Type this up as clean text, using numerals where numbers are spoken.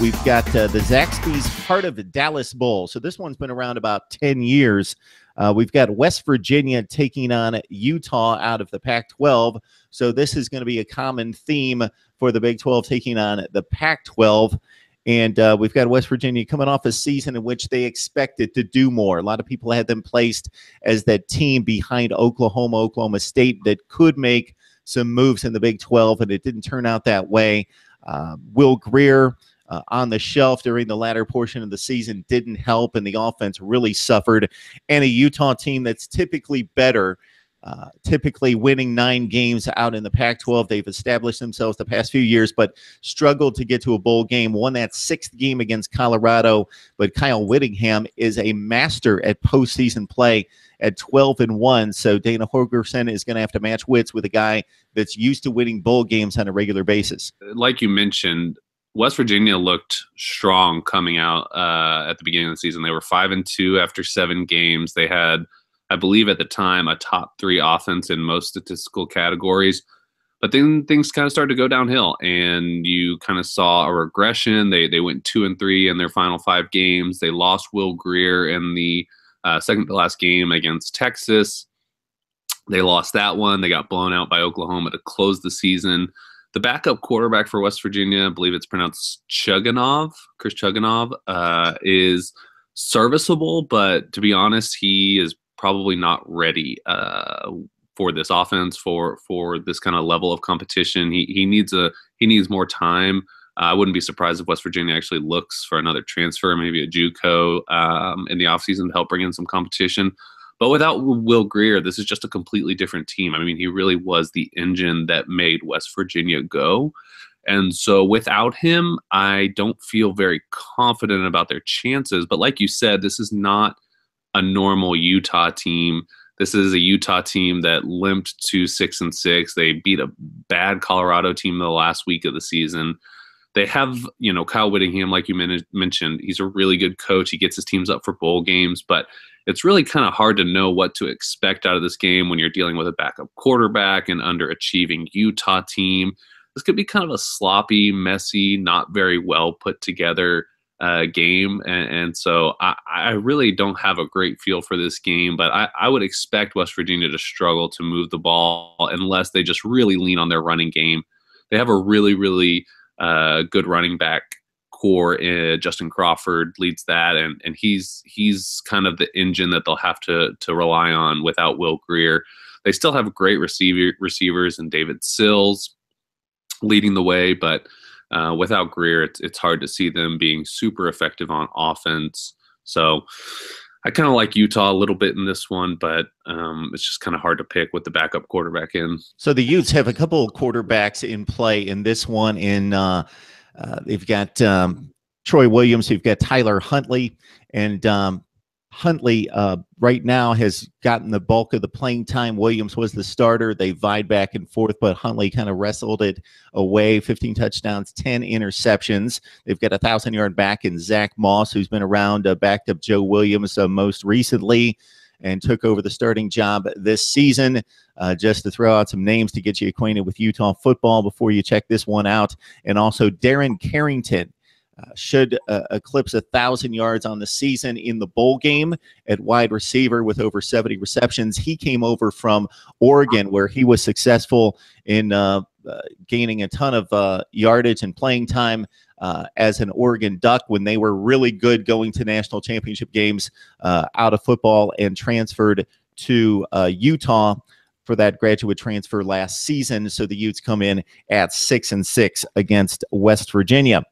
we've got the Zaxby's Heart of the Dallas Bowl. So this one's been around about 10 years. We've got West Virginia taking on Utah out of the Pac-12. So this is going to be a common theme for the Big 12 taking on the Pac-12. And we've got West Virginia coming off a season in which they expected to do more. A lot of people had them placed as that team behind Oklahoma, Oklahoma State that could make some moves in the Big 12, and it didn't turn out that way. Will Grier on the shelf during the latter portion of the season didn't help, and the offense really suffered. And a Utah team that's typically better, typically winning 9 games out in the Pac-12. They've established themselves the past few years, but struggled to get to a bowl game. Won that 6th game against Colorado, but Kyle Whittingham is a master at postseason play at 12-1. So Dana Holgorsen is going to have to match wits with a guy that's used to winning bowl games on a regular basis. Like you mentioned, West Virginia looked strong coming out at the beginning of the season. They were 5-2 after 7 games. They had, I believe at the time, a top 3 offense in most statistical categories. But then things kind of started to go downhill, and you kind of saw a regression. They went 2-3 in their final 5 games. They lost Will Grier in the second to last game against Texas. They lost that one. They got blown out by Oklahoma to close the season. The backup quarterback for West Virginia, I believe it's pronounced Chugunov, Chris Chugunov, is serviceable, but to be honest, he is probably not ready for this offense, for this kind of level of competition. He needs more time. I wouldn't be surprised if West Virginia actually looks for another transfer, maybe a JUCO in the offseason to help bring in some competition. But without Will Grier, this is just a completely different team. I mean, he really was the engine that made West Virginia go. And so without him, I don't feel very confident about their chances. But like you said, this is not a normal Utah team. This is a Utah team that limped to 6-6. They beat a bad Colorado team the last week of the season. They have, Kyle Whittingham, like you mentioned. He's a really good coach. He gets his teams up for bowl games, but it's really kind of hard to know what to expect out of this game when you're dealing with a backup quarterback and underachieving Utah team. This could be kind of a sloppy, messy, not very well put together game. And so I really don't have a great feel for this game, but I would expect West Virginia to struggle to move the ball unless they just really lean on their running game. They have a really, really good running back core. Justin Crawford leads that, and he's kind of the engine that they'll have to rely on without Will Grier. They still have great receivers and David Sills leading the way, but without Grier, it's hard to see them being super effective on offense. So I kind of like Utah a little bit in this one, but it's just kind of hard to pick with the backup quarterback in. So the Utes have a couple of quarterbacks in play in this one. They've got Troy Williams, who've got Tyler Huntley, and Huntley right now has gotten the bulk of the playing time. Williams was the starter. They vied back and forth, but Huntley kind of wrestled it away. 15 touchdowns, 10 interceptions. They've got a 1,000-yard back in Zach Moss, who's been around, backed up Joe Williams most recently and took over the starting job this season. Just to throw out some names to get you acquainted with Utah football before you check this one out. And also Darren Carrington should eclipse 1,000 yards on the season in the bowl game at wide receiver with over 70 receptions. He came over from Oregon, where he was successful in gaining a ton of yardage and playing time as an Oregon Duck when they were really good, going to national championship games out of football, and transferred to Utah for that graduate transfer last season. So the Utes come in at 6-6 against West Virginia.